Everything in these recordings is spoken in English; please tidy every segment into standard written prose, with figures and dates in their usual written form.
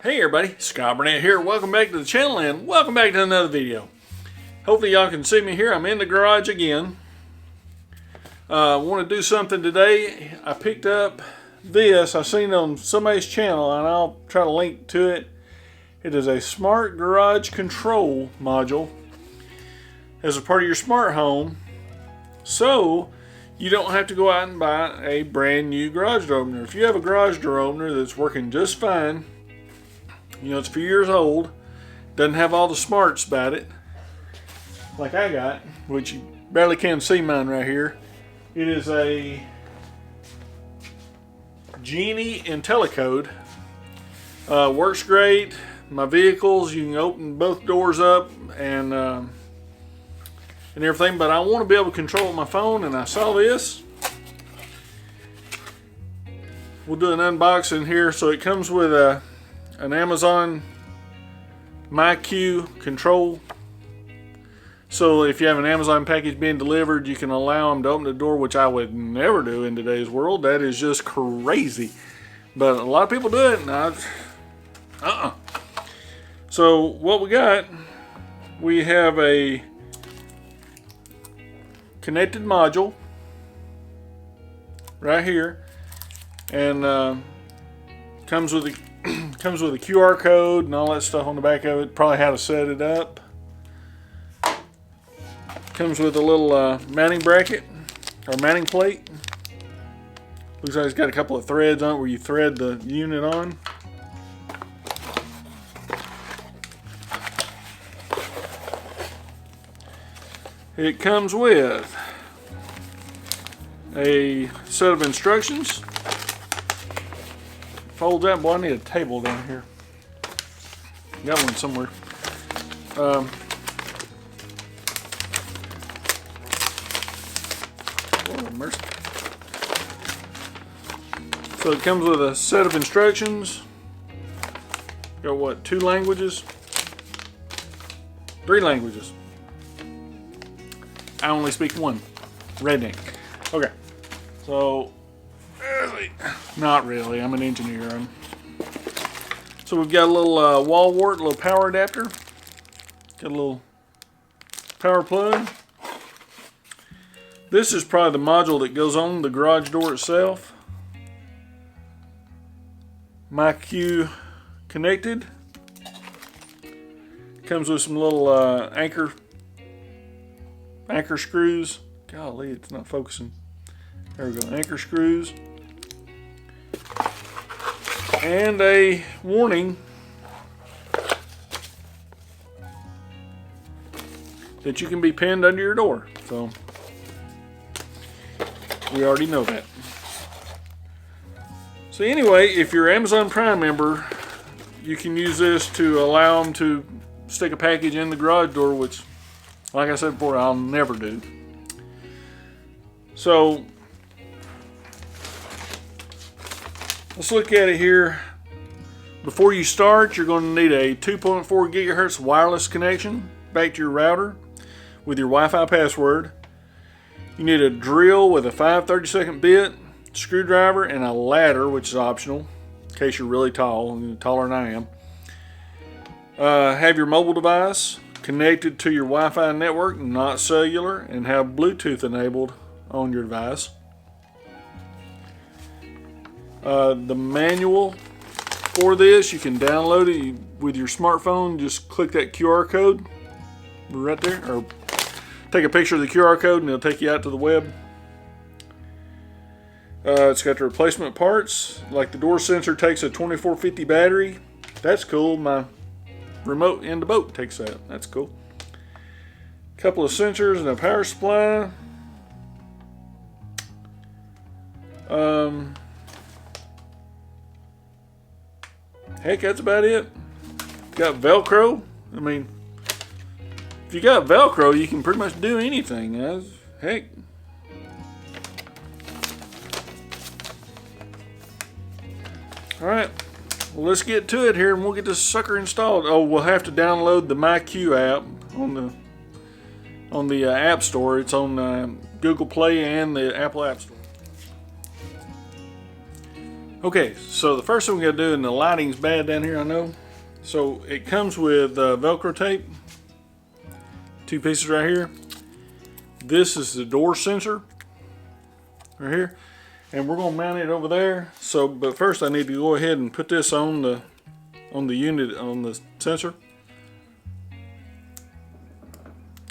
Hey everybody, Scott Burnett here. Welcome back to the channel and welcome back to another video. Hopefully y'all can see me here. I'm in the garage again. I want to do something today. I picked up this. I seen it on somebody's channel and I'll try to link to it. It is a smart garage control module as a part of your smart home. So you don't have to go out and buy a brand new garage door opener. If you have a garage door opener that's working just fine, you know, it's a few years old, doesn't have all the smarts about it, like I got, which you barely can see mine right here. It is a Genie IntelliCode. Works great. My vehicles, you can open both doors up and everything, but I want to be able to control it with my phone, and I saw this. We'll do an unboxing here. So it comes with an Amazon MYQ control. So if you have an Amazon package being delivered, you can allow them to open the door, which I would never do in today's world. That is just crazy. But a lot of people do it, and So what we have a connected module right here, and comes with a QR code and all that stuff on the back of it. Probably how to set it up. Comes with a little mounting bracket or mounting plate. Looks like it's got a couple of threads on it where you thread the unit on. It comes with a set of instructions. Folds out. Boy, I need a table down here. Got one somewhere. Oh, mercy. So it comes with a set of instructions. Got what? 2 languages? 3 languages. I only speak one. Redneck. Okay. So, not really. I'm an engineer. So we've got a little wall wart, a little power adapter. Got a little power plug. This is probably the module that goes on the garage door itself. MYQ connected. Comes with some little anchor screws. Golly, it's not focusing. There we go, anchor screws. And a warning that you can be pinned under your door. So we already know that. So anyway, if you're an Amazon Prime member, you can use this to allow them to stick a package in the garage door, which, like I said before, I'll never do. So let's look at it here. Before you start, you're going to need a 2.4 gigahertz wireless connection back to your router with your Wi-Fi password. You need a drill with a 5/32 bit, screwdriver, and a ladder, which is optional in case you're really tall, taller than I am. Have your mobile device connected to your Wi-Fi network, not cellular, and have Bluetooth enabled on your device. The manual for this, you can download it with your smartphone. Just click that QR code right there, or take a picture of the QR code and it'll take you out to the web. It's got the replacement parts, like the door sensor takes a 2450 battery. That's cool. My remote in the boat takes that. That's cool. Couple of sensors and a power supply. Heck, that's about it. Got Velcro. I mean, if you got Velcro, you can pretty much do anything. Heck. Alright, well, let's get to it here and we'll get this sucker installed. Oh, we'll have to download the MyQ app on the App Store. It's on Google Play and the Apple App Store. Okay, so the first thing we gotta do, and the lighting's bad down here, I know. So it comes with Velcro tape, 2 pieces right here. This is the door sensor right here, and we're gonna mount it over there. So, but first I need to go ahead and put this on the unit, on the sensor.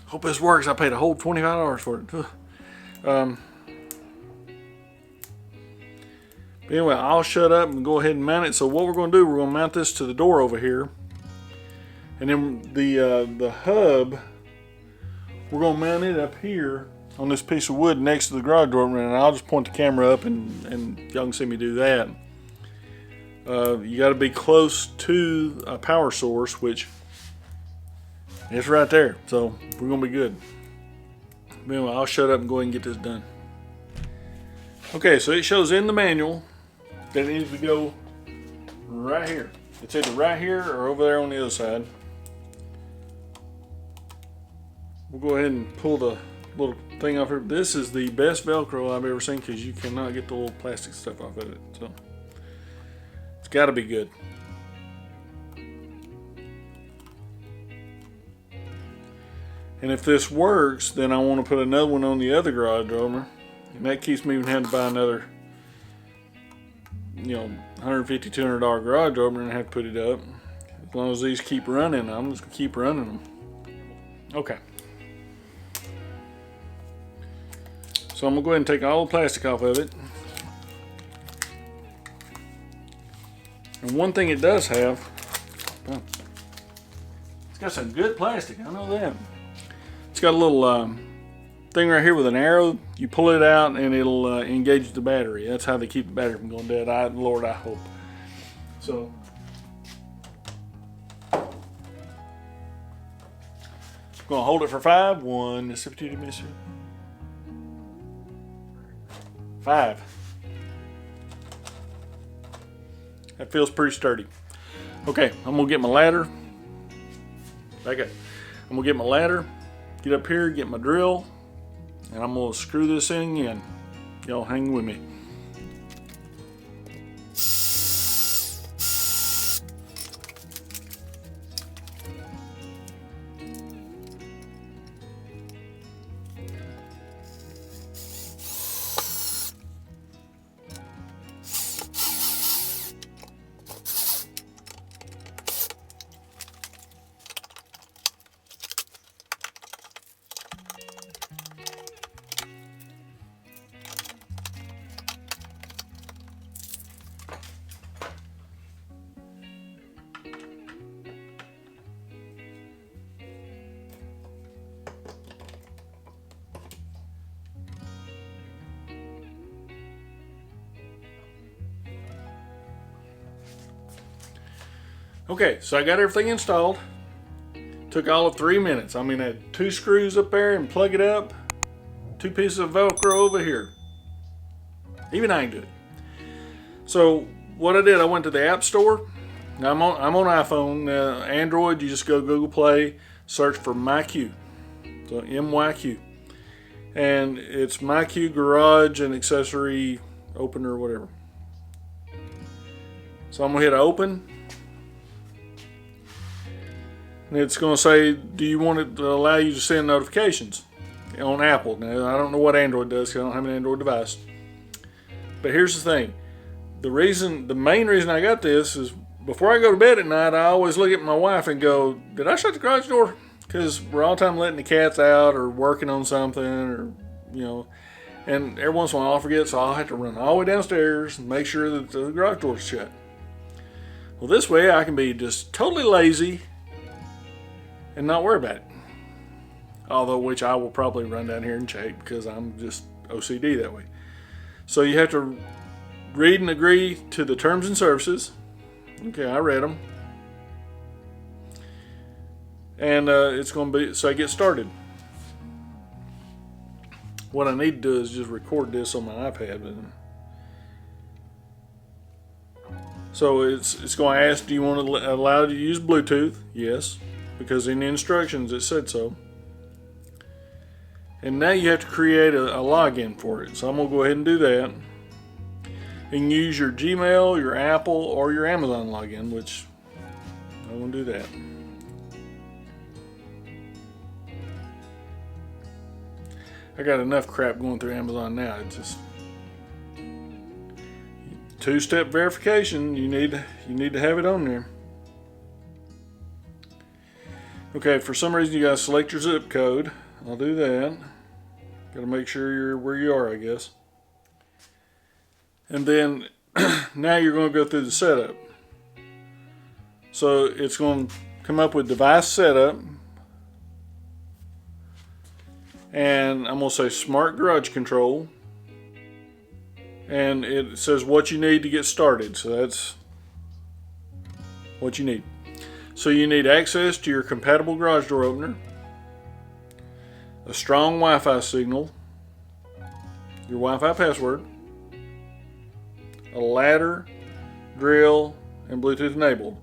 Hope this works. I paid a whole $25 for it. Anyway, I'll shut up and go ahead and mount it. So what we're going to do, we're going to mount this to the door over here, and then the hub, we're going to mount it up here on this piece of wood next to the garage door, and I'll just point the camera up and y'all can see me do that. You got to be close to a power source, which is right there, so we're going to be good. Anyway, I'll shut up and go ahead and get this done. Okay, so it shows in the manual that it needs to go right here. It's either right here or over there on the other side. We'll go ahead and pull the little thing off here. This is the best Velcro I've ever seen because you cannot get the little plastic stuff off of it. So it's got to be good. And if this works, then I want to put another one on the other garage door. And that keeps me from having to buy another, $150, $200 garage opener and have to put it up. As long as these keep running, I'm just going to keep running them. Okay. So I'm going to go ahead and take all the plastic off of it. And one thing it does have, it's got some good plastic, I know that. It's got a little thing right here with an arrow. You pull it out and it'll engage the battery. That's how they keep the battery from going dead. Lord, I hope. So I'm gonna hold it for 5. 1, Mississippi 2, Mississippi 5. That feels pretty sturdy. Okay, I'm gonna get my ladder. Back up. I'm gonna get my ladder, get up here, get my drill, and I'm going to screw this thing in. Y'all hang with me. Okay, so I got everything installed. Took all of 3 minutes. I mean, I had 2 screws up there and plug it up. 2 pieces of Velcro over here. Even I can do it. So what I did, I went to the App Store. Now I'm on iPhone. Android, you just go Google Play, search for MYQ. So MYQ. And it's MYQ Garage and Accessory Opener or whatever. So I'm going to hit open. And it's going to say, do you want it to allow you to send notifications on Apple? Now, I don't know what Android does because I don't have an Android device. But here's the thing. The main reason I got this is before I go to bed at night, I always look at my wife and go, did I shut the garage door? Because we're all the time letting the cats out or working on something or, and every once in a while I'll forget, so I'll have to run all the way downstairs and make sure that the garage door's shut. Well, this way I can be just totally lazy and not worry about it. Although, which I will probably run down here and check because I'm just OCD that way. So you have to read and agree to the terms and services. Okay, I read them. And it's going to be, so I get started. What I need to do is just record this on my iPad. So it's going to ask, do you want to allow you to use Bluetooth? Yes, because in the instructions it said so. And now you have to create a login for it. So I'm going to go ahead and do that. You can use your Gmail, your Apple, or your Amazon login, which I won't do that. I got enough crap going through Amazon now. It's just two-step verification. You need to have it on there. Okay, for some reason you gotta select your zip code. I'll do that. Gotta make sure you're where you are, I guess. And then now you're going to go through the setup. So it's going to come up with device setup. And I'm going to say smart garage control. And it says what you need to get started. So that's what you need. So you need access to your compatible garage door opener, a strong Wi-Fi signal, your Wi-Fi password, a ladder, drill, and Bluetooth enabled.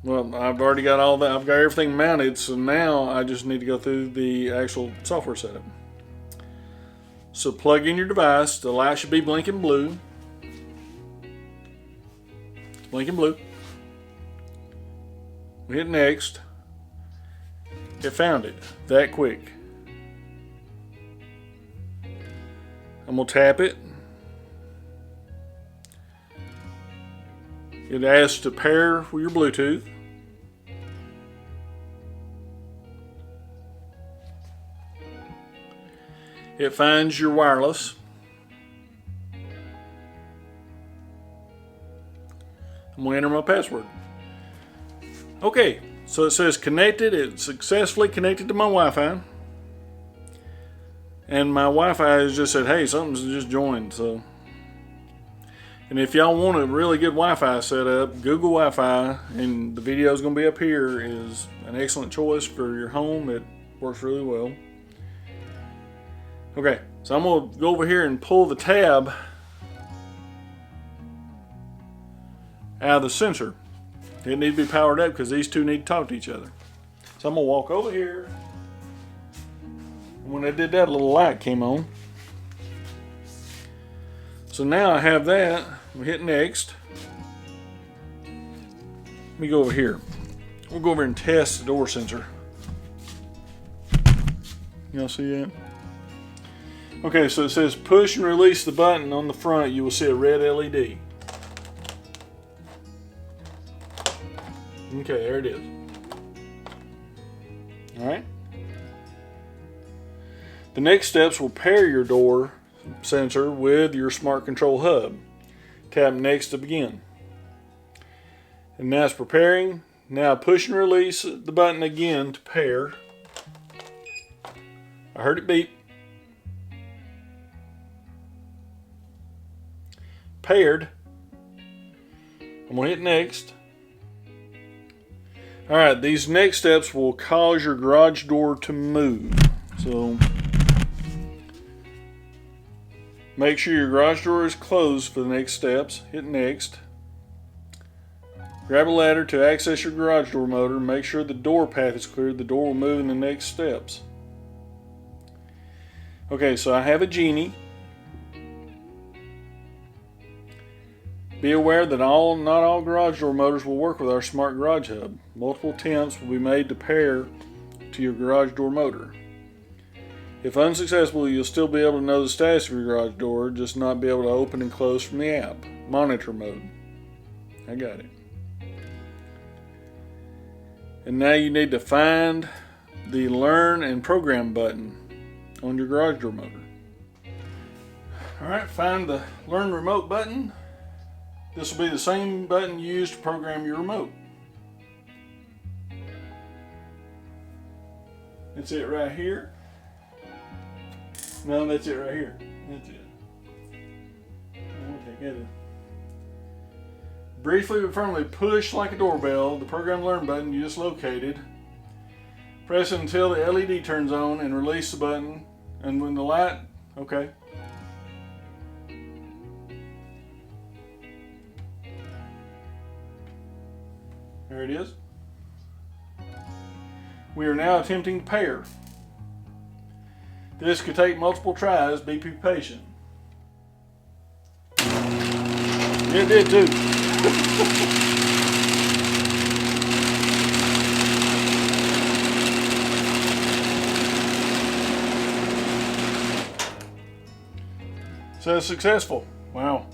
Well, I've already got all that. I've got everything mounted, so now I just need to go through the actual software setup. So plug in your device. The light should be blinking blue. It's blinking blue. We hit next. It found it that quick. I'm going to tap it. It asks to pair with your Bluetooth. It finds your wireless. I'm going to enter my password. Okay, so it says connected. It's successfully connected to my Wi-Fi. And my Wi-Fi has just said, hey, something's just joined. So, and if y'all want a really good Wi-Fi setup, Google Wi-Fi, and the video is going to be up here, is an excellent choice for your home. It works really well. Okay, so I'm going to go over here and pull the tab out of the sensor. It needs to be powered up because these two need to talk to each other. So I'm going to walk over here. When I did that, a little light came on. So now I have that. We hit next. Let me go over here. We'll go over and test the door sensor. Y'all see that? Okay, so it says push and release the button on the front. You will see a red LED. Okay, there it is. Alright. The next steps will pair your door sensor with your smart control hub. Tap next to begin. And now it's preparing. Now push and release the button again to pair. I heard it beep. Paired. I'm going to hit next. Alright, these next steps will cause your garage door to move. So make sure your garage door is closed for the next steps. Hit next. Grab a ladder to access your garage door motor. Make sure the door path is cleared. The door will move in the next steps. Okay, so I have a Genie. Be aware that not all garage door motors will work with our smart garage hub. Multiple attempts will be made to pair to your garage door motor. If unsuccessful, you'll still be able to know the status of your garage door, just not be able to open and close from the app. Monitor mode. I got it. And now you need to find the Learn and Program button on your garage door motor. Alright, find the Learn Remote button. This will be the same button used to program your remote. That's it right here. No, that's it right here. That's it. I'm gonna take that in. Briefly but firmly push like a doorbell the Program Learn button you just located. Press it until the LED turns on and release the button. And when the light, okay. There it is. We are now attempting to pair. This could take multiple tries. Be patient. It did too. So it's successful. Wow.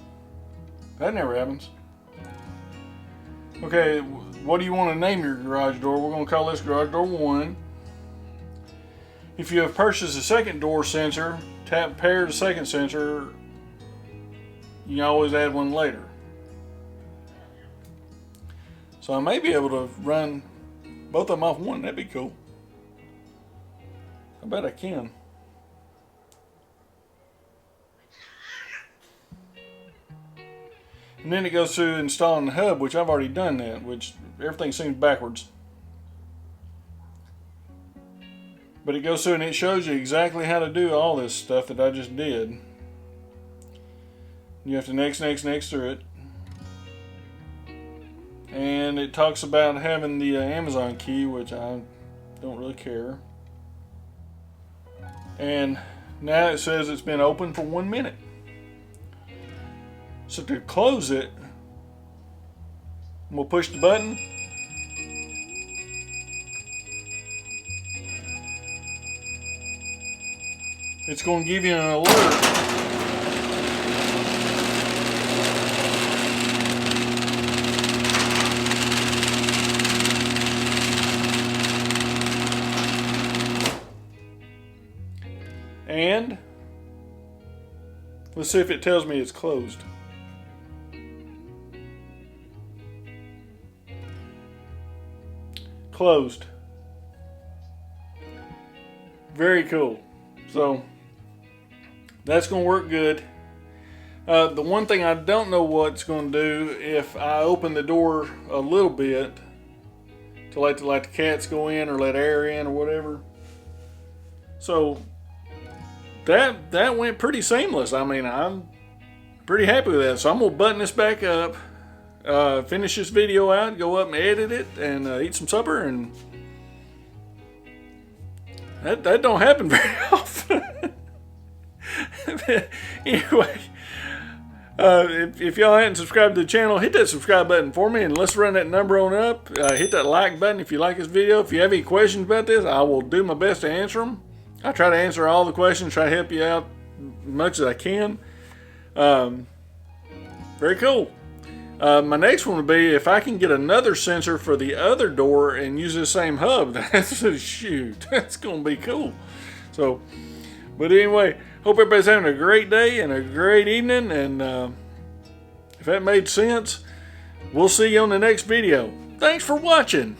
That never happens. Okay, what do you want to name your garage door? We're going to call this garage door 1. If you have purchased a second door sensor, pair the second sensor. You can always add one later. So I may be able to run both of them off one. That'd be cool. I bet I can. And then it goes through installing the hub, which I've already done that, which everything seems backwards. But it goes through and it shows you exactly how to do all this stuff that I just did. You have to next through it. And it talks about having the Amazon key, which I don't really care. And now it says it's been open for 1 minute. So to close it, we'll push the button. It's going to give you an alert. And let's see if it tells me it's closed. Closed. Very cool. So that's going to work good. The one thing I don't know what's going to do if I open the door a little bit to let the cats go in or let air in or whatever. So that went pretty seamless. I mean, I'm pretty happy with that. So I'm going to button this back up. Finish this video out, go up and edit it, and eat some supper, and that don't happen very often. Anyway, if y'all hadn't subscribed to the channel, hit that subscribe button for me, and let's run that number on up. Hit that like button if you like this video. If you have any questions about this, I will do my best to answer them. I try to answer all the questions, try to help you out as much as I can. Very cool. My next one would be if I can get another sensor for the other door and use the same hub. That's a shoot. That's going to be cool. So, but anyway, hope everybody's having a great day and a great evening. And if that made sense, we'll see you on the next video. Thanks for watching.